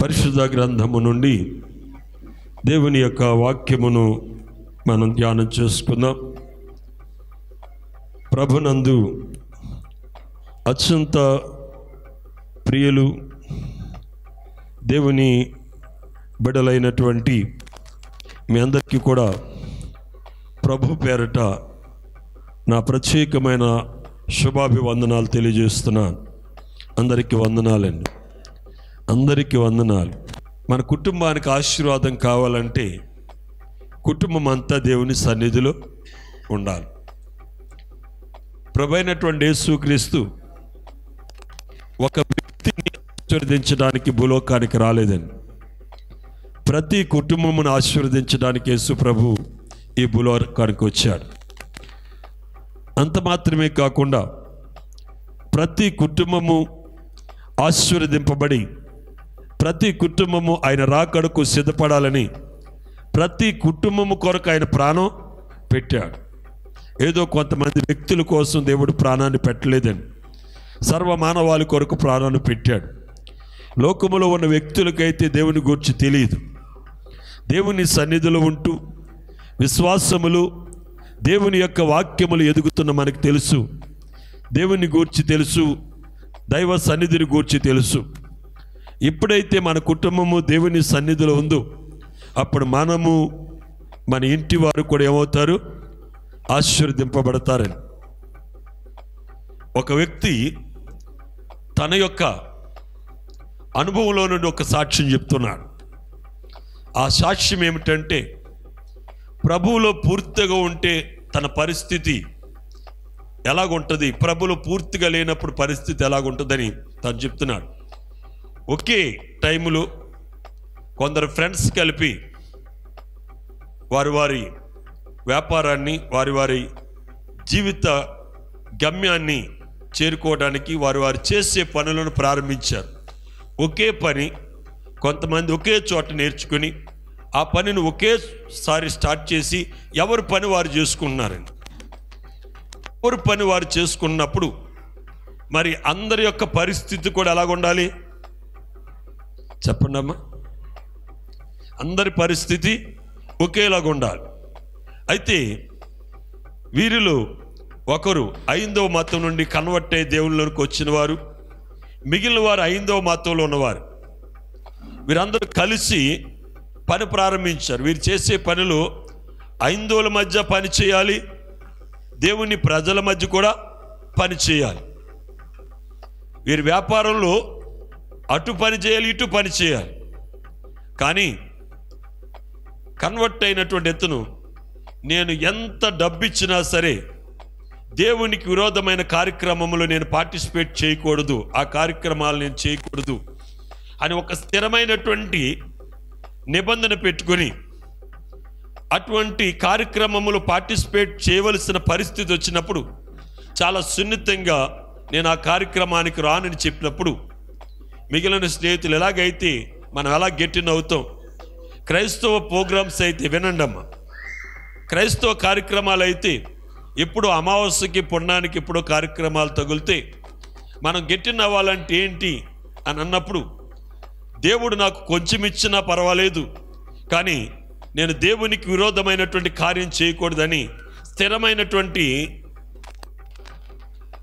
పరిశుద్ధ గ్రంథము నుండి దేవుని యొక్క వాక్యమును మనం ధ్యానం చేసుకుందాం. ప్రభునందు అత్యంత ప్రియులు దేవుని బిడ్డలైనటువంటి మీ అందరికీ కూడా ప్రభు పేరట నా ప్రత్యేకమైన శుభాభివందనాలు తెలియజేస్తున్నాను. అందరికీ వందనాలండి, అందరికీ వందనాలు. మన కుటుంబానికి ఆశీర్వాదం కావాలంటే కుటుంబం అంతా దేవుని సన్నిధిలో ఉండాలి. ప్రభువైనటువంటి యేసుక్రీస్తు ఒక వ్యక్తిని ఆశీర్వదించడానికి భూలోకానికి రాలేదని, ప్రతి కుటుంబమును ఆశీర్వదించడానికి యేసు ప్రభు ఈ భూలోకానికి వచ్చాడు. అంత మాత్రమే కాకుండా ప్రతి కుటుంబము ఆశీర్వదింపబడి ప్రతి కుటుంబము ఆయన రాకడకు సిద్ధపడాలని ప్రతి కుటుంబము కొరకు ఆయన ప్రాణం పెట్టాడు. ఏదో కొంతమంది వ్యక్తుల కోసం దేవుడు ప్రాణాన్ని పెట్టలేదని, సర్వమానవాళి కొరకు ప్రాణాన్ని పెట్టాడు. లోకములో ఉన్న వ్యక్తులకైతే దేవుని గూర్చి తెలియదు. దేవుని సన్నిధిలో ఉంటూ విశ్వాసములు దేవుని యొక్క వాక్యములు ఎదుగుతున్న మనకు తెలుసు. దేవుని గూర్చి తెలుసు, దైవ సన్నిధిని గూర్చి తెలుసు. ఎప్పుడైతే మన కుటుంబము దేవుని సన్నిధిలో ఉందో అప్పుడు మనము మన ఇంటి వారు కూడా ఏమవుతారు? ఆశీర్వదింపబడతారని. ఒక వ్యక్తి తన యొక్క అనుభవంలో నుండి ఒక సాక్ష్యం చెప్తున్నాడు. ఆ సాక్ష్యం ఏమిటంటే, ప్రభువులో పూర్తిగా ఉంటే తన పరిస్థితి ఎలాగుంటుంది, ప్రభువులో పూర్తిగా లేనప్పుడు పరిస్థితి ఎలాగుంటుందని తను చెప్తున్నాడు. ఒకే టైములో కొందరు ఫ్రెండ్స్ కలిపి వారి వారి వ్యాపారాన్ని, వారి వారి జీవిత గమ్యాన్ని చేరుకోవడానికి వారి వారు చేసే పనులను ప్రారంభించారు. ఒకే పని కొంతమంది ఒకే చోట నేర్చుకుని ఆ పనిని ఒకేసారి స్టార్ట్ చేసి ఎవరి పని వారు చేసుకున్నారండి. ఎవరి పని వారు చేసుకున్నప్పుడు మరి అందరి యొక్క పరిస్థితి కూడా ఎలాగుండాలి చెప్పండి అమ్మా? అందరి పరిస్థితి ఒకేలాగా ఉండాలి. అయితే వీరిలో ఒకరు 5వ మతం నుండి కన్వర్ట్ అయ్యి దేవుళ్ళలోకి వచ్చిన వారు, మిగిలిన వారు 5వ మతంలో ఉన్నవారు. వీరందరూ కలిసి పని ప్రారంభించారు. వీరు చేసే పనిలో 5ల మధ్య పని చేయాలి, దేవుని ప్రజల మధ్య కూడా పని చేయాలి. వీరి వ్యాపారంలో అటు పని చేయాలి, ఇటు పని చేయాలి. కానీ కన్వర్ట్ అయినటువంటి ఎత్తును, నేను ఎంత డబ్బిచ్చినా సరే దేవునికి విరోధమైన కార్యక్రమంలో నేను పార్టిసిపేట్ చేయకూడదు, ఆ కార్యక్రమాలు నేను చేయకూడదు అని ఒక స్థిరమైనటువంటి నిబంధన పెట్టుకొని అటువంటి కార్యక్రమంలో పార్టిసిపేట్ చేయవలసిన పరిస్థితి వచ్చినప్పుడు చాలా సున్నితంగా నేను ఆ కార్యక్రమానికి రానని చెప్పినప్పుడు మిగిలిన స్నేహితులు ఎలాగైతే మనం ఎలా గెట్టిన అవుతాం, క్రైస్తవ ప్రోగ్రామ్స్ అయితే వినండి అమ్మ, క్రైస్తవ కార్యక్రమాలు అయితే ఎప్పుడు అమావాస్యకి పుణ్యానికి ఎప్పుడో కార్యక్రమాలు తగిలితే మనం గెట్టిన అవ్వాలంటే ఏంటి అని అన్నప్పుడు, దేవుడు నాకు కొంచెం ఇచ్చినా పర్వాలేదు కానీ నేను దేవునికి విరోధమైనటువంటి కార్యం చేయకూడదని స్థిరమైనటువంటి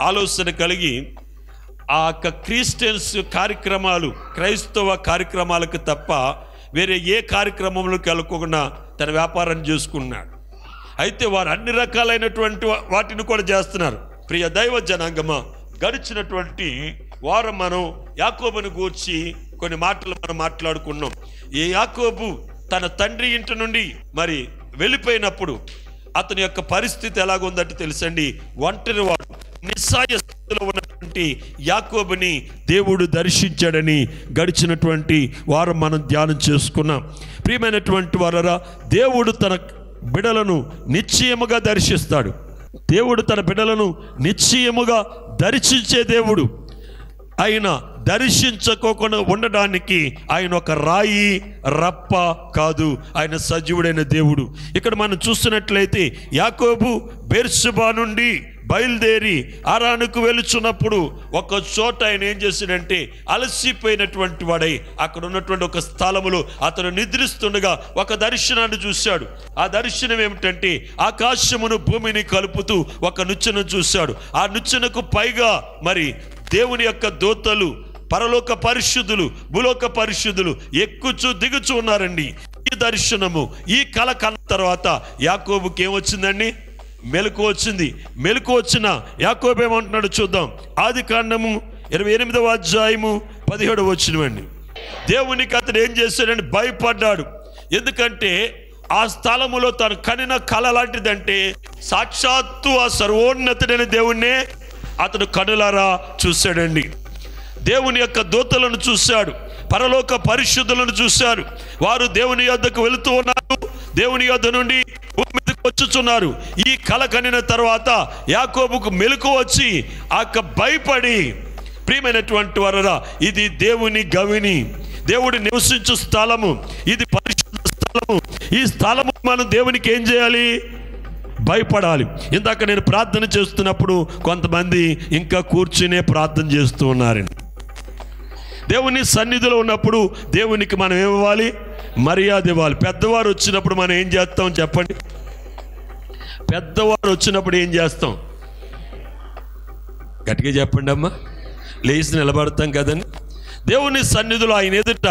ఆలోచన కలిగి ఆ యొక్క క్రిస్టియన్స్ కార్యక్రమాలు, క్రైస్తవ కార్యక్రమాలకు తప్ప వేరే ఏ కార్యక్రమంలోకి వెళ్ళకుండా తన వ్యాపారాన్ని చేసుకున్నాడు. అయితే వారు అన్ని రకాలైనటువంటి వాటిని కూడా చేస్తున్నారు. ప్రియ దైవ జనాంగమా, గడిచినటువంటి వారం మనం యాకోబుని గూర్చి కొన్ని మాటలు మనం మాట్లాడుకున్నాం. ఈ యాకోబు తన తండ్రి ఇంటి నుండి మరి వెళ్ళిపోయినప్పుడు అతని యొక్క పరిస్థితి ఎలాగుందంటే తెలుసండి, ఒంటరి వాడు, నిస్సాయ స్థితిలో ఉన్నటువంటి యాకోబుని దేవుడు దర్శించాడని గడిచినటువంటి వారం మనం ధ్యానం చేసుకున్నాం. ప్రియమైనటువంటి వారరా, దేవుడు తన బిడలను నిశ్చయముగా దర్శిస్తాడు. దేవుడు తన బిడలను నిశ్చయముగా దర్శించే దేవుడు. ఆయన దర్శించుకోకుండా ఉండడానికి ఆయన ఒక రాయి రప్ప కాదు, ఆయన సజీవుడైన దేవుడు. ఇక్కడ మనం చూస్తున్నట్లయితే యాకోబు బెర్షెబా నుండి బయలుదేరి అరానుకు వెళుచున్నప్పుడు ఒక చోట ఆయన ఏం చేశాడంటే అలసిపోయినటువంటి వాడై అక్కడ ఉన్నటువంటి ఒక స్థలములో అతను నిద్రిస్తుండగా ఒక దర్శనాన్ని చూశాడు. ఆ దర్శనం ఏమిటంటే ఆకాశమును భూమిని కలుపుతూ ఒక నుచ్చను చూశాడు. ఆ నుచ్చనకు పైగా మరి దేవుని యొక్క దూతలు, పరలోక పరిశుద్ధులు, భూలోక పరిశుద్ధులు ఎక్కుచు దిగుచు ఉన్నారండి. ఈ దర్శనము, ఈ కల కన్న తర్వాత యాకోబుకి ఏమొచ్చిందండి? మెలకు వచ్చింది. మెలకు వచ్చిన యాకోబు ఏమంటున్నాడు చూద్దాం. ఆదికాండము 28వ అధ్యాయము 17వ వచనమండి. దేవునికి అతడు ఏం చేశాడని భయపడ్డాడు. ఎందుకంటే ఆ స్థలములో తను కనిన కళ లాంటిదంటే సాక్షాత్తు ఆ సర్వోన్నతుడైన దేవుణ్ణే అతడు కనులారా చూశాడండి. దేవుని యొక్క దూతలను చూశాడు, పరలోక పరిశుద్ధులను చూశారు. వారు దేవుని యొద్దకు వెళుతూ ఉన్నారు, దేవుని యొద్ద నుండి భూమి మీదకి వచ్చుచున్నారు. ఈ కల కనిన తర్వాత యాకోబుకు మెలకు వచ్చి భయపడి, ప్రియమైనటువంటి వారరా, ఇది దేవుని గవిని, దేవుడు నివసించు స్థలము, ఇది పరిశుద్ధ స్థలము. ఈ స్థలము మనం దేవునికి ఏం చేయాలి? భయపడాలి. ఇందాక నేను ప్రార్థన చేస్తున్నప్పుడు కొంతమంది ఇంకా కూర్చునే ప్రార్థన చేస్తూ ఉన్నారండి. దేవుని సన్నిధిలో ఉన్నప్పుడు దేవునికి మనం ఏమివ్వాలి? మర్యాద ఇవ్వాలి. పెద్దవారు వచ్చినప్పుడు మనం ఏం చేస్తాం చెప్పండి? పెద్దవారు వచ్చినప్పుడు ఏం చేస్తాం? గట్టిగా చెప్పండి అమ్మా. లేచి నిలబడతాం కదండి. దేవుని సన్నిధిలో ఆయన ఎదుట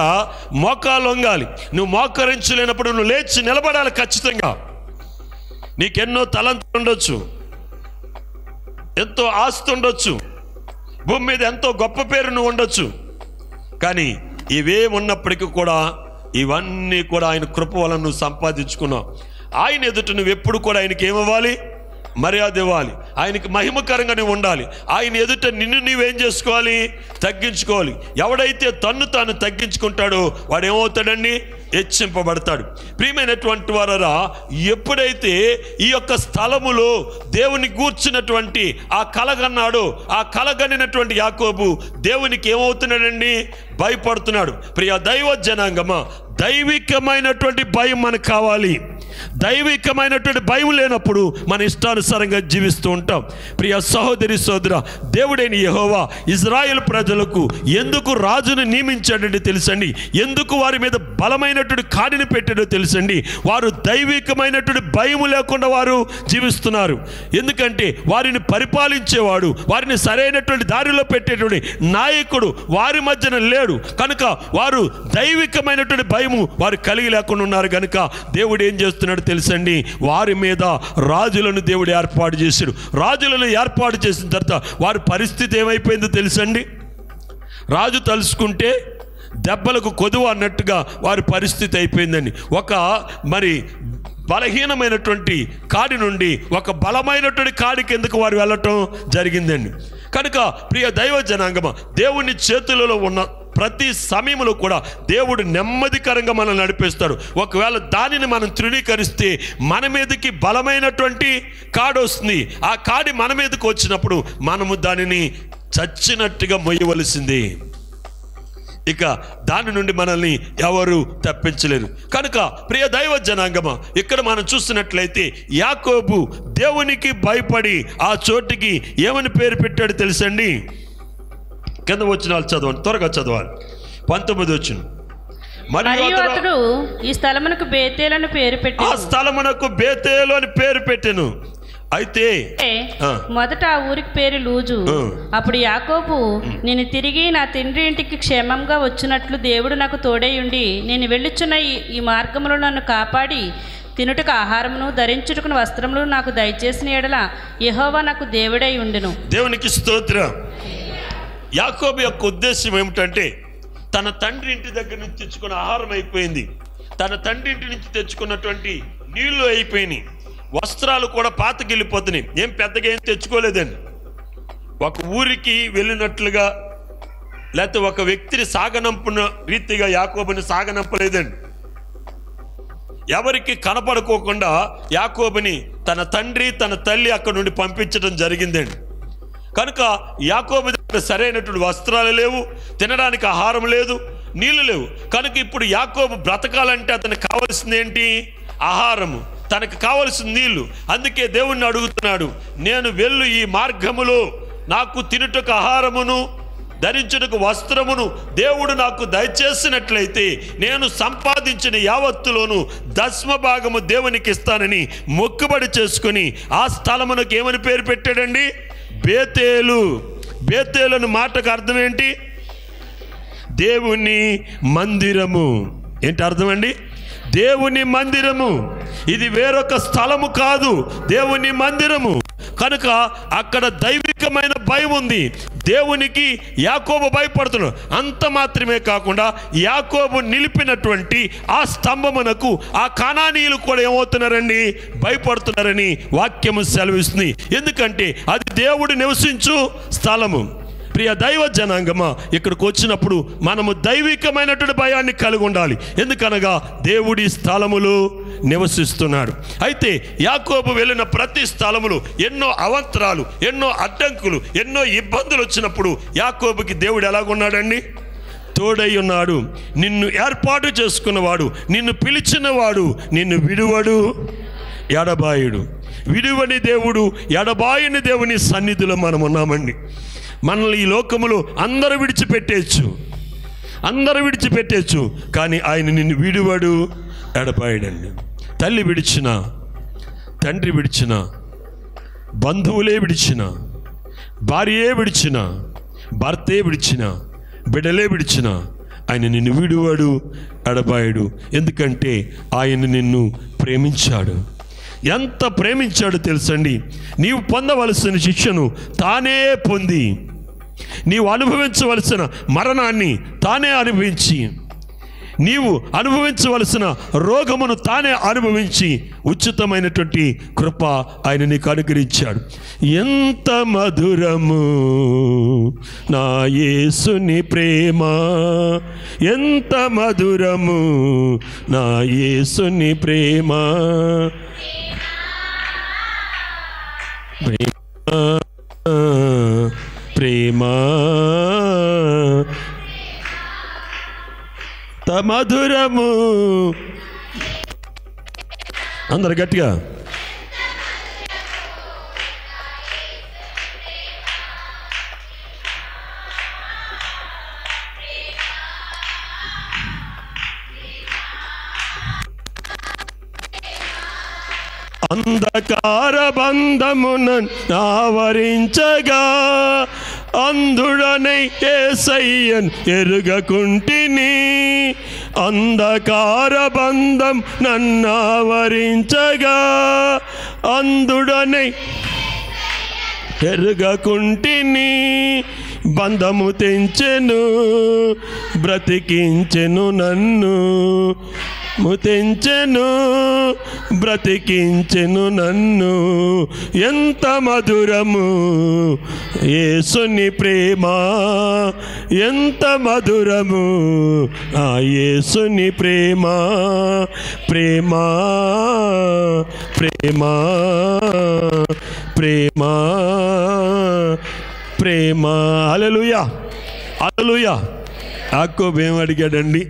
మోకాలు వంగాలి. నువ్వు మోకరించలేనప్పుడు నువ్వు లేచి నిలబడాలి ఖచ్చితంగా. నీకెన్నో తలంతులు ఉండొచ్చు, ఎంతో ఆస్తి ఉండొచ్చు, భూమి మీద ఎంతో గొప్ప పేరు నువ్వు ఉండొచ్చు. కానీ ఇవే ఉన్నప్పటికీ కూడా ఇవన్నీ కూడా ఆయన కృప వలన నువ్వు సంపాదించుకున్నావు. ఆయన ఎదుట నువ్వు ఎప్పుడు కూడా ఆయనకి ఏమివ్వాలి? మర్యాద ఇవ్వాలి. ఆయనకి మహిమకరంగా నువ్వు ఉండాలి. ఆయన ఎదుట నిన్ను నీవేం చేసుకోవాలి? తగ్గించుకోవాలి. ఎవడైతే తన్ను తాను తగ్గించుకుంటాడో వాడు ఏమవుతాడండి? హెచ్చింపబడతాడు. ప్రియమైనటువంటి వారరా, ఎప్పుడైతే ఈ యొక్క స్థలములో దేవుని గూర్చినటువంటి ఆ కలగన్నాడో, ఆ కలగనినటువంటి యాకోబు దేవునికి ఏమవుతున్నాడండి? భయపడుతున్నాడు. ప్రియ దైవ జనాంగమా, దైవికమైనటువంటి భయం మనకు కావాలి. దైవికమైనటువంటి భయం లేనప్పుడు మన ఇష్టానుసారంగా జీవిస్తూ ఉంటాం. ప్రియ సహోదరి సోదర, దేవుడైన యెహోవా ఇజ్రాయేల్ ప్రజలకు ఎందుకు రాజును నియమించాడంటే తెలుసండి? ఎందుకు వారి మీద బలమైనటువంటి కాడిని పెట్టాడో తెలుసండి? వారు దైవికమైనటువంటి భయం లేకుండా వారు జీవిస్తున్నారు. ఎందుకంటే వారిని పరిపాలించేవాడు, వారిని సరైనటువంటి దారిలో పెట్టేటువంటి నాయకుడు వారి మధ్యన లేడు కనుక వారు దైవికమైనటువంటి భయము వారు కలిగి లేకుండా ఉన్నారు. కనుక దేవుడు ఏం చేస్తున్నాడు తెలుసండి? వారి మీద రాజులను దేవుడు ఏర్పాటు చేశాడు. రాజులను ఏర్పాటు చేసిన తర్వాత వారి పరిస్థితి ఏమైపోయిందో తెలుసండి? రాజు తలుసుకుంటే దెబ్బలకు కొదువ అన్నట్టుగా వారి పరిస్థితి అయిపోయిందండి. ఒక మరి బలహీనమైనటువంటి కాడి నుండి ఒక బలమైనటువంటి కాడి కిందకు వారు వెళ్ళటం జరిగిందండి. కనుక ప్రియ దైవ జనాంగమ, దేవుని చేతులలో ఉన్న ప్రతి సమయంలో కూడా దేవుడు నెమ్మదికరంగా మనం నడిపిస్తాడు. ఒకవేళ దానిని మనం తృణీకరిస్తే మన మీదకి బలమైనటువంటి కాడి వస్తుంది. ఆ కాడి మన మీదకి వచ్చినప్పుడు మనము దానిని చచ్చినట్టుగా మొయ్యవలసింది. ఇక దాని నుండి మనల్ని ఎవరు తప్పించలేరు. కనుక ప్రియ దైవ జనాంగమా, ఇక్కడ మనం చూస్తున్నట్లయితే యాకోబు దేవునికి భయపడి ఆ చోటికి ఏమని పేరు పెట్టాడు తెలుసండి? కింద వచ్చిన చదవండి, త్వరగా చదవాలి. 19 వచ్చిన మరియు అతడు ఈ స్థలమునకు బేతేలు అని పేరు పెట్టెను. ఆ స్థలమునకు బేతేలు అని పేరు పెట్టెను. అయితే మొదట ఆ ఊరికి పేరు లూజు. అప్పుడు యాకోబు, నేను తిరిగి నా తండ్రి ఇంటికి క్షేమంగా వచ్చినట్లు దేవుడు నాకు తోడై ఉండి నేను వెళ్ళుచున్న ఈ మార్గంలో నన్ను కాపాడి తినుటకు ఆహారమును ధరించుటకు వస్త్రములు నాకు దయచేసిన ఎడల యెహోవా నాకు దేవుడై ఉండెను. దేవునికి స్తోత్రం. యాకోబు యొక్క ఉద్దేశం ఏమిటంటే, తన తండ్రి ఇంటి దగ్గర నుంచి తెచ్చుకున్న ఆహారం అయిపోయింది, తన తండ్రి ఇంటి నుంచి తెచ్చుకున్నటువంటి నీళ్లు అయిపోయినాయి, వస్త్రాలు కూడా పాతకెళ్ళిపోతున్నాయి. ఏం పెద్దగా ఏం తెచ్చుకోలేదండి. ఒక ఊరికి వెళ్ళినట్లుగా లేకపోతే ఒక వ్యక్తిని సాగనంపున రీతిగా యాకోబుని సాగనంపలేదండి. ఎవరికి కనపడుకోకుండా యాకోబుని తన తండ్రి తన తల్లి అక్కడ నుండి పంపించడం జరిగిందండి. కనుక యాకోబు దగ్గర సరైనటువంటి వస్త్రాలు లేవు, తినడానికి ఆహారం లేదు, నీళ్లు లేవు. కనుక ఇప్పుడు యాకోబు బ్రతకాలంటే అతనికి కావాల్సింది ఏంటి? ఆహారము. తనకు కావలసిన నీళ్లు. అందుకే దేవుణ్ణి అడుగుతున్నాడు, నేను వెళ్ళు ఈ మార్గములో నాకు తినుటకు ఆహారమును ధరించుటకు వస్త్రమును దేవుడు నాకు దయచేసినట్లయితే నేను సంపాదించిన యావత్తులోను దశమ భాగము దేవునికి ఇస్తానని మొక్కుబడి చేసుకుని ఆ స్థలమునకు ఏమని పేరు పెట్టాడండి? బేతేలు. బేతేలు అనే మాటకు అర్థం ఏంటి? దేవుని మందిరము. ఏంటి అర్థమండి? దేవుని మందిరము. ఇది వేరొక స్థలము కాదు, దేవుని మందిరము. కనుక అక్కడ దైవికమైన భయం ఉంది. దేవునికి యాకోబు భయపడుతున్నాడు. అంత మాత్రమే కాకుండా యాకోబు నిలిపినటువంటి ఆ స్తంభమునకు ఆ కానానీయులు కూడా ఏమవుతున్నారండి? భయపడుతున్నారని వాక్యము సెలవిస్తుంది. ఎందుకంటే అది దేవుడు నివసించు స్థలము. ప్రియ దైవ జనాంగమా, ఇక్కడికి వచ్చినప్పుడు మనము దైవికమైనటువంటి భయాన్ని కలిగి ఉండాలి. ఎందుకనగా దేవుడి స్థలములు నివసిస్తున్నాడు. అయితే యాకోబు వెళ్ళిన ప్రతి స్థలములు ఎన్నో అవంతరాలు, ఎన్నో అడ్డంకులు, ఎన్నో ఇబ్బందులు వచ్చినప్పుడు యాకోబుకి దేవుడు ఎలాగున్నాడండి? తోడై ఉన్నాడు. నిన్ను ఏర్పాటు చేసుకున్నవాడు, నిన్ను పిలిచినవాడు, నిన్ను విడువడు, ఎడబాయుడు. విడువని దేవుడు, ఎడబాయని దేవుని సన్నిధిలో మనం ఉన్నామండి. మనల్ని ఈ లోకములో అందరూ విడిచిపెట్టేచ్చు, కానీ ఆయన నిన్ను విడువడు, ఎడబాయడండి. తల్లి విడిచిన, తండ్రి విడిచిన, బంధువులే విడిచిన, భార్యే విడిచిన, భర్తే విడిచిన, బిడ్డలే విడిచిన, ఆయన నిన్ను విడువడు, ఎడబాయడు. ఎందుకంటే ఆయన నిన్ను ప్రేమించాడు. ఎంత ప్రేమించాడో తెలుసండి. నీవు పొందవలసిన శిక్షను తానే పొంది, నీవు అనుభవించవలసిన మరణాన్ని తానే అనుభవించి, నీవు అనుభవించవలసిన రోగమును తానే అనుభవించి ఉచితమైనటువంటి కృప ఆయన నీకు అనుగ్రహించాడు. ఎంత మధురము నా యేసుని ప్రేమ, ఎంత మధురము నా యేసుని ప్రేమ. ప్రేమ మధురము. అందరు గట్టిగా అంధకార బంధమును ఆవరించగా అంధుడనై యేసయ్యను ఎరుగకుంటిని. అంధకార బంధం నన్నావరించగా అంధుడనై ఎరుగకుంటిని. బంధము తెంచెను, బ్రతికించెను నన్ను, ముతెంచెను, బ్రతికించెను నన్ను. ఎంత మధురము యేసుని ప్రేమ, ఎంత మధురము ఆ యేసుని ప్రేమ. ప్రేమ ప్రేమ ప్రేమ ప్రేమ. హల్లెలూయా హల్లెలూయా. యాకోబు ఏం అడిగాడండి?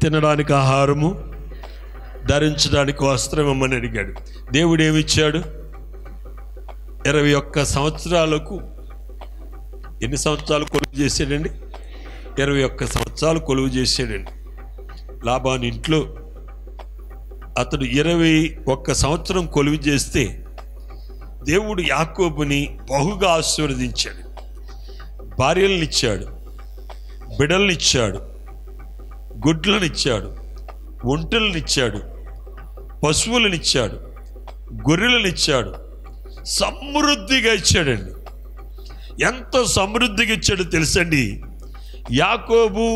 తినడానికి ఆహారము, ధరించడానికి వస్త్రం ఇమ్మని అడిగాడు. దేవుడు ఏమిచ్చాడు? 21 సంవత్సరాలకు ఎన్ని సంవత్సరాలు కొలువు చేశాడండి? 21 సంవత్సరాలు కొలువు చేశాడండి. లాబాను ఇంట్లో అతడు 21 సంవత్సరం కొలువు చేస్తే దేవుడు యాకోబుని బహుగా ఆశీర్వదించాడు. భార్యలనిచ్చాడు, బిడ్డలనిచ్చాడు, గుడ్లనిచ్చాడు, ఒంటెలనిచ్చాడు, పశువులనిచ్చాడు, గొర్రెలనిచ్చాడు. సమృద్ధిగా ఇచ్చాడండి. ఎంత సమృద్ధిగా ఇచ్చాడో తెలుసండి. యాకోబు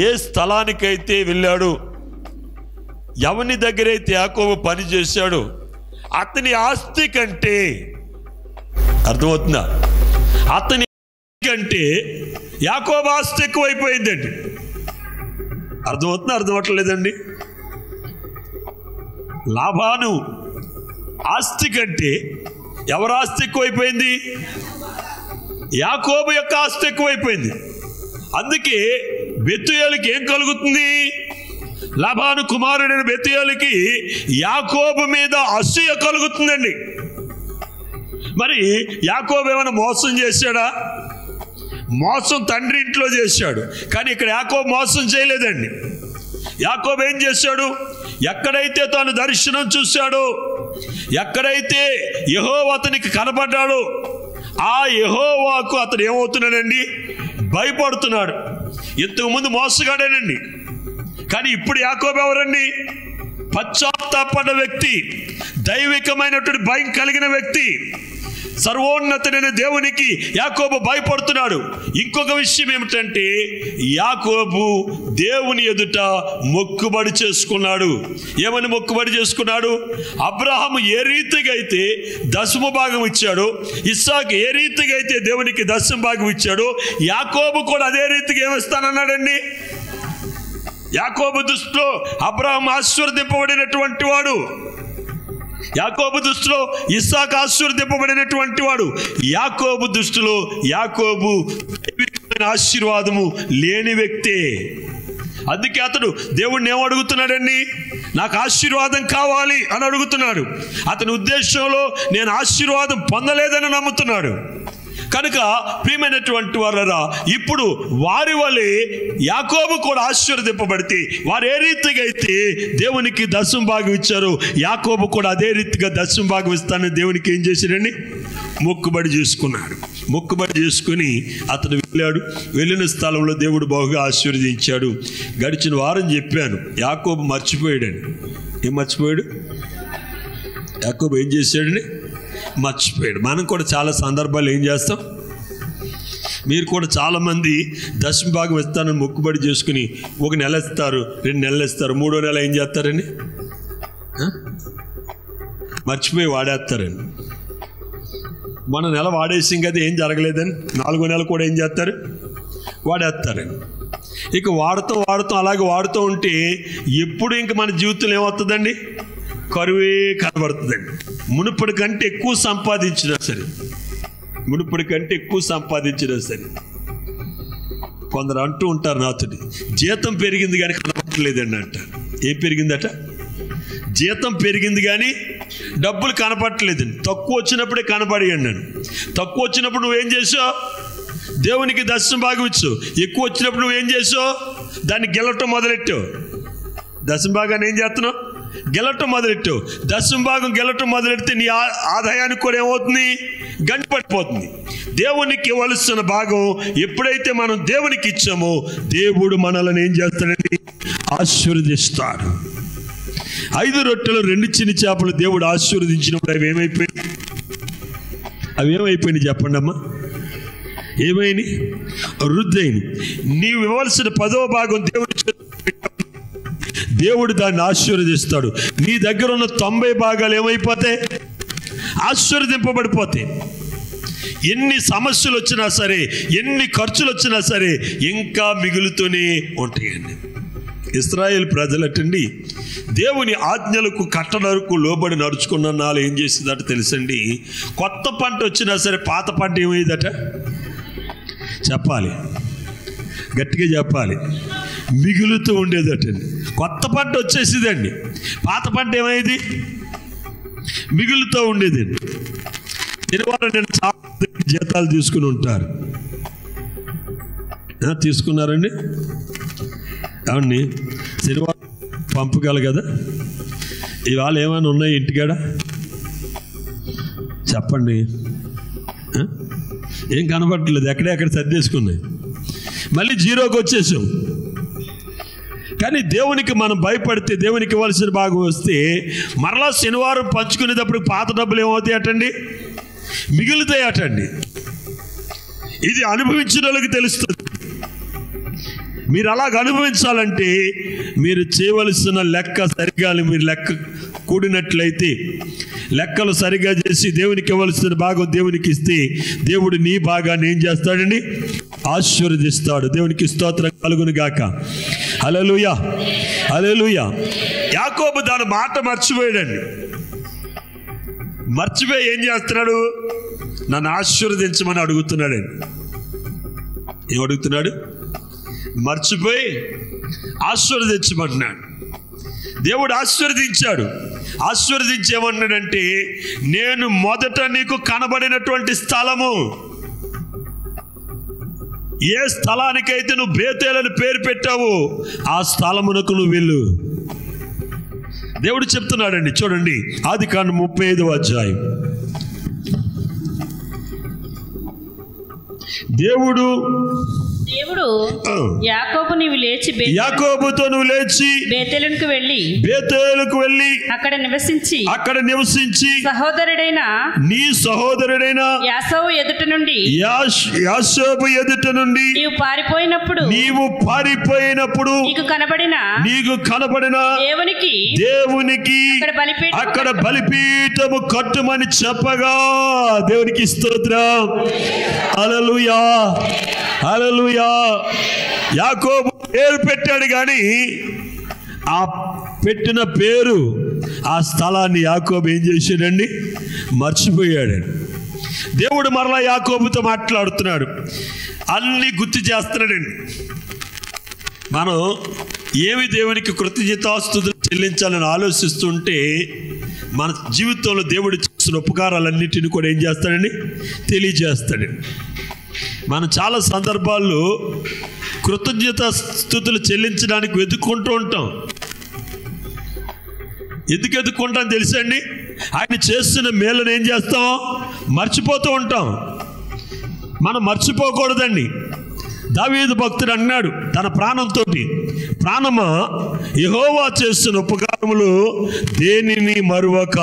ఏ స్థలానికైతే వెళ్ళాడో, ఎవని దగ్గరైతే యాకోబు పని చేశాడో అతని ఆస్తి కంటే, అర్థమవుతుందా, అతని కంటే యాకోబు ఆస్తి ఎక్కువైపోయిందండి. అర్థమవుతుందా? అర్థమవట్లేదండి. లాబాను ఆస్తి కంటే ఎవరి ఆస్తి ఎక్కువైపోయింది? యాకోబు యొక్క ఆస్తి ఎక్కువైపోయింది. అందుకే బెతుయేలుకి ఏం కలుగుతుంది? లాబాను కుమారుడైన బెతూయేలుకి యాకోబు మీద అసూయ కలుగుతుందండి. మరి యాకోబు ఏమైనా మోసం చేశాడా? మోసం తండ్రి ఇంట్లో చేశాడు, కానీ ఇక్కడ యాకోబు మోసం చేయలేదండి. యాకోబు ఏం చేశాడు? ఎక్కడైతే తాను దర్శనం చూశాడో, ఎక్కడైతే యెహోవా అతనికి కనబడ్డాడో, ఆ యెహోవాకు అతను ఏమవుతున్నాడండి? భయపడుతున్నాడు. ఇంతకుముందు మోసగాడేనండి, కానీ ఇప్పుడు యాకోబు ఎవరండి? పశ్చాత్తాపడ్డ వ్యక్తి, దైవికమైనటువంటి భయం కలిగిన వ్యక్తి, సర్వోన్నతుడైన దేవునికి యాకోబు భయపడుతున్నాడు. ఇంకొక విషయం ఏమిటంటే, యాకోబు దేవుని ఎదుట మొక్కుబడి చేసుకున్నాడు. ఏమని మొక్కుబడి చేసుకున్నాడు? అబ్రహాము ఏ రీతిగా అయితే దశమ భాగం ఇచ్చాడో, ఇస్సాకు ఏ రీతిగా అయితే దేవునికి దశమ భాగం ఇచ్చాడో, యాకోబు కూడా అదే రీతిగా ఏమిస్తానన్నాడండి. యాకోబు దృష్టిలో అబ్రహాము ఆశీర్వదింపబడినటువంటి వాడు, యాకోబు దృష్టిలో ఇస్సాకు ఆశీర్వదింపబడినటువంటి వాడు. యాకోబు దృష్టిలో యాకోబు దైవికమైన ఆశీర్వాదము లేని వ్యక్తే. అందుకే అతడు దేవుణ్ణి ఏమడుగుతున్నాడండి? నాకు ఆశీర్వాదం కావాలి అని అడుగుతున్నాడు. అతని ఉద్దేశంలో నేను ఆశీర్వాదం పొందలేదని నమ్ముతున్నాడు. కనుక ప్రియమైనటువంటి వారరా, ఇప్పుడు వారి వలె యాకోబు కూడా ఆశీర్వదింపబడితే, వారు ఏ రీతిగా అయితే దేవునికి దశమ భాగం ఇచ్చారో, యాకోబు కూడా అదే రీతిగా దశమ భాగం ఇస్తానని దేవునికి ఏం చేశాడండి? మొక్కుబడి చేసుకున్నాడు. మొక్కుబడి చేసుకుని అతను వెళ్ళాడు. వెళ్ళిన స్థలంలో దేవుడు బహుగా ఆశీర్వదించాడు. గడిచిన వారం చెప్పాను, యాకోబు మర్చిపోయాడని. ఏం మర్చిపోయాడు? యాకోబు ఏం చేశాడని మర్చిపోయాడు. మనం కూడా చాలా సందర్భాలు ఏం చేస్తాం? మీరు కూడా చాలామంది దశమ భాగం ఇస్తానని మొక్కుబడి చేసుకుని 1 నెల ఇస్తారు, 2 నెలలు ఇస్తారు, 3వ నెల ఏం చేస్తారని మర్చిపోయి వాడేస్తారండి. మన నెల వాడేసి కదా ఏం జరగలేదని 4వ నెల కూడా ఏం చేస్తారు? వాడేస్తారండి. ఇక వాడుతూ అలాగే వాడుతూ ఉంటే ఎప్పుడు ఇంక మన జీవితంలో ఏమవుతుందండి? కరువే కనబడుతుందండి. మునుపటి కంటే ఎక్కువ సంపాదించినా సరే, కొందరు అంటూ ఉంటారు నాతోటి, జీతం పెరిగింది కానీ కనపడలేదండి అంట. ఏం పెరిగిందట? జీతం పెరిగింది కానీ డబ్బులు కనపడలేదండి. తక్కువ వచ్చినప్పుడే కనపడియండి. తక్కువ వచ్చినప్పుడు నువ్వేం చేసావు? దేవునికి దశమ భాగం ఇచ్చు. ఎక్కువ వచ్చినప్పుడు నువ్వేం చేసావు? దాన్ని గెలవటం మొదలెట్టావు. దశమ భాగాన్ని ఏం చేస్తున్నావు? గెలవటం మొదలెట్టావు. దశమ భాగం గెలవటం మొదలెడితే నీ ఆదాయానికి కూడా ఏమవుతుంది? గండిపడిపోతుంది. దేవునికి ఇవ్వాల్సిన భాగం ఎప్పుడైతే మనం దేవునికి ఇచ్చామో, దేవుడు మనల్ని ఏం చేస్తాడండి? ఆశీర్వదిస్తాడు. 5 రొట్టెలు 2 చిన్న చేపలు దేవుడు ఆశీర్వదించినప్పుడు అవి ఏమైపోయినాయి చెప్పండి అమ్మా? ఏమైంది? వృద్ధైంది. నీవు ఇవ్వాల్సిన 10వ భాగం దేవుడు దాన్ని ఆశీర్వదిస్తాడు. నీ దగ్గర ఉన్న 90 భాగాలు ఏమైపోతాయి? ఆశీర్వదింపబడిపోతాయి. ఎన్ని సమస్యలు వచ్చినా సరే, ఎన్ని ఖర్చులు వచ్చినా సరే, ఇంకా మిగులుతూనే ఉంటాయండి. ఇశ్రాయేల్ ప్రజలటండి దేవుని ఆజ్ఞలకు కట్టడలకు లోబడి నడుచుకున్న నాలు ఏం చేసిందట తెలుసండి? కొత్త పంట వచ్చినా సరే పాత పంట ఏమైందట? చెప్పాలి, గట్టిగా చెప్పాలి. మిగులుతూ ఉండేదటండి. కొత్త పంట వచ్చేసిందండి, పాత పంట ఏమైంది? మిగులుతూ ఉండేదండి. శనివారం నేను చాలా జీతాలు తీసుకుని ఉంటారు. తీసుకున్నారండి? అవునండి. శనివారం పంపగల కదా. ఇవాళ ఏమైనా ఉన్నాయి ఇంటికాడ? చెప్పండి. ఏం కనబడట్లేదు, ఎక్కడెక్కడ సర్దేసుకున్నాయి. మళ్ళీ జీరోకి వచ్చేసాం. కానీ దేవునికి మనం భయపడితే, దేవునికి ఇవ్వాల్సిన భాగం వస్తే, మరలా శనివారం పంచుకునేటప్పుడు పాత డబ్బులు ఏమవుతాయి అటండి? మిగులుతాయి అటండి. ఇది అనుభవించిన వాళ్ళకి తెలుస్తుంది. మీరు అలాగ అనుభవించాలంటే మీరు చేయవలసిన లెక్క సరిగా మీరు లెక్క కూడినట్లయితే, లెక్కలు సరిగా చేసి దేవునికి ఇవ్వాల్సిన భాగం దేవునికి ఇస్తే, దేవుడు నీ భాగాన్ని ఏం చేస్తాడండి? ఆశీర్వదిస్తాడు. దేవునికి స్తోత్రం కలుగును గాక. హల్లెలూయా, హల్లెలూయా. యాకోబు దాని మాట మర్చిపోయాడండి. మర్చిపోయి ఏం చేస్తున్నాడు? నన్ను ఆశీర్వదించమని అడుగుతున్నాడండి. ఏం అడుగుతున్నాడు? మర్చిపోయి ఆశీర్వదించమన్నాడు. దేవుడు ఆశీర్వదించాడు. ఆశీర్వదించేమన్నాడంటే, నేను మొదట నీకు కనబడినటువంటి స్థలము, ఏ స్థలానికైతే నువ్వు బేతేలని పేరు పెట్టావో ఆ స్థలమునకు నువ్వు వెళ్ళు. దేవుడు చెప్తున్నాడండి. చూడండి, ఆదికాండం 35వ అధ్యాయం. దేవుడు యాకోబుతో నువ్వు లేచి బేతేలుకు వెళ్ళి అక్కడ నివసించి నీ సహోదరుడైన యాకోబు ఎదుట నుండి నీవు పారిపోయినప్పుడు నీకు కనబడిన దేవునికి అక్కడ బలిపీఠము కట్టుమని చెప్పగా, దేవునికి స్తోత్రం. హల్లెలూయా, హల్లెలూయా. యాకోబు పేరు పెట్టాడు, కానీ ఆ పెట్టిన పేరు, ఆ స్థలాన్ని యాకోబు ఏం చేశాడండి? మర్చిపోయాడండి. దేవుడు మరలా యాకోబుతో మాట్లాడుతున్నాడు, అన్ని గుర్తు చేస్తున్నాడండి. మనం ఏమి దేవునికి కృతజ్ఞతాస్తుతులు చెల్లించాలని ఆలోచిస్తుంటే మన జీవితంలో దేవుడు చేసిన ఉపకారాలన్నిటిని కూడా ఏం చేస్తాడండి? తెలియజేస్తాడండి. మనం చాలా సందర్భాల్లో కృతజ్ఞత స్తుతులు చెల్లించడానికి వెతుక్కుంటూ ఉంటాం. ఎందుకు వెతుక్కుంటాం తెలుసండి? ఆయన చేస్తున్న మేలును ఏం చేస్తాం? మర్చిపోతూ ఉంటాం. మనం మర్చిపోకూడదండి. దావీదు భక్తుడు అన్నాడు తన ప్రాణంతో, ప్రాణమా యెహోవా చేస్తున్న ఉపకారములు దేనిని మరువక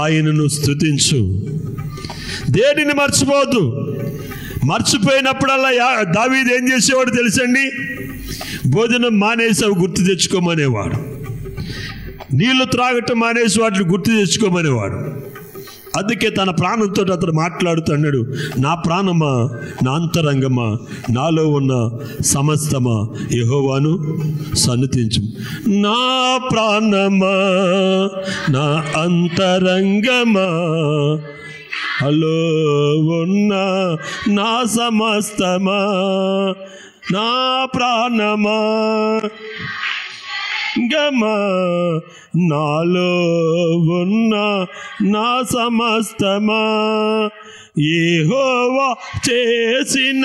ఆయనను స్తుతించు. దేనిని మర్చిపోవద్దు. మర్చిపోయినప్పుడల్లా దావీదు ఏం చేసేవాడు తెలుసండి? భోజనం మానేసి అవి గుర్తు తెచ్చుకోమనేవాడు. నీళ్లు త్రాగటం మానేసి వాటిని గుర్తు తెచ్చుకోమనేవాడు. అందుకే తన ప్రాణంతో అతను మాట్లాడుతున్నాడు, నా ప్రాణమా, నా అంతరంగమా, నాలో ఉన్న సమస్తమా యెహోవాను సన్నుతించు. నా ప్రాణమా, నా అంతరంగమా, హలో ఉన్న నా సమస్తమా, నా ప్రాణమా, గమా, నాలో ఉన్న నా సమస్తమా, యెహోవా చేసిన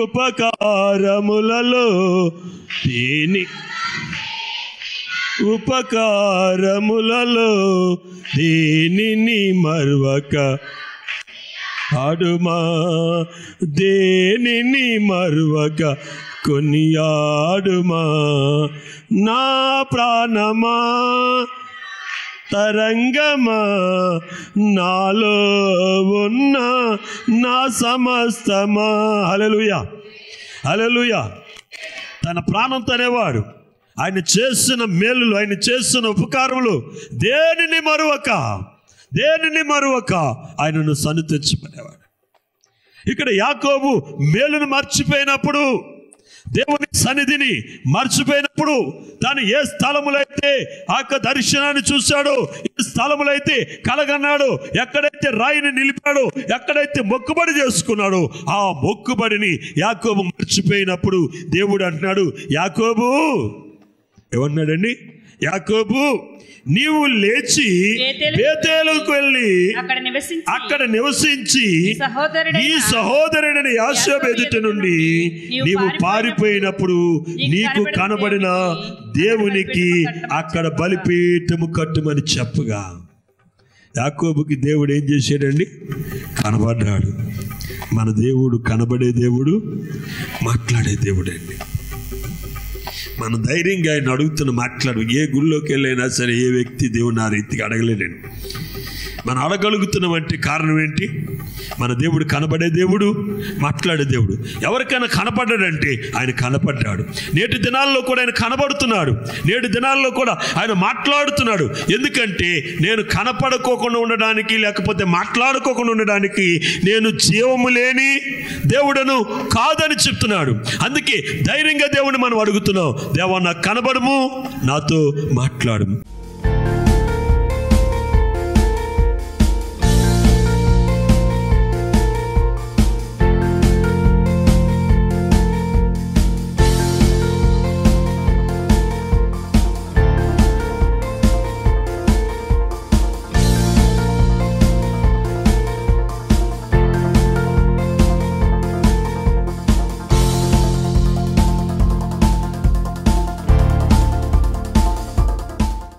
ఉపకారములలో దేనిని మరువక ఆడుమా, దేనిని మరువక కొనియాడుమా. నా ప్రాణమా, తరంగమా, నాలో ఉన్న నా సమస్తమా. హల్లెలూయా, హల్లెలూయా. తన ప్రాణంతో అనేవాడు ఆయన చేస్తున్న మేలులు, ఆయన చేస్తున్న ఉపకారములు దేనిని మరువక ఆయనను సన్నుతించమనేవాడు. ఇక్కడ యాకోబు మేలును మర్చిపోయినప్పుడు, దేవుని సన్నిధిని మర్చిపోయినప్పుడు, తాను ఏ స్థలములైతే ఆ యొక్క దర్శనాన్ని చూశాడో, ఏ స్థలములైతే కలగన్నాడో, ఎక్కడైతే రాయిని నిలిపాడో, ఎక్కడైతే మొక్కుబడి చేసుకున్నాడో, ఆ మొక్కుబడిని యాకోబు మర్చిపోయినప్పుడు దేవుడు అంటున్నాడు, యాకోబు ఏమన్నాడండి? యాకోబు, నీవు లేచి బేతేలుకు వెళ్ళి అక్కడ నివసించి నీ సహోదరుడైన యాకోబు ఎదుట నుండి నీవు పారిపోయినప్పుడు నీకు కనబడిన దేవునికి అక్కడ బలిపీఠము కట్టుమని చెప్పగా, యాకోబుకి దేవుడు ఏం చేశాడండి? కనబడ్డాడు. మన దేవుడు కనబడే దేవుడు, మాట్లాడే దేవుడు అండి. మనం ధైర్యంగా ఆయన అడుగుతున్న మాట్లాడు. ఏ గుళ్ళోకి వెళ్ళైనా సరే ఏ వ్యక్తి దేవుని ఆ రీతిగా అడగలేడండి. మనం అడగలుగుతున్నామంటే కారణం ఏంటి? మన దేవుడు కనబడే దేవుడు, మాట్లాడే దేవుడు. ఎవరికైనా కనపడ్డాడంటే ఆయన కనపడ్డాడు. నేటి దినాల్లో కూడా ఆయన కనబడుతున్నాడు. నేటి దినాల్లో కూడా ఆయన మాట్లాడుతున్నాడు. ఎందుకంటే నేను కనపడుకోకుండా ఉండడానికి, లేకపోతే మాట్లాడుకోకుండా ఉండడానికి నేను జీవము లేని దేవుడను కాదని చెప్తున్నాడు. అందుకే ధైర్యంగా దేవుని మనం అడుగుతున్నాం, దేవా నాకు కనబడము, నాతో మాట్లాడము.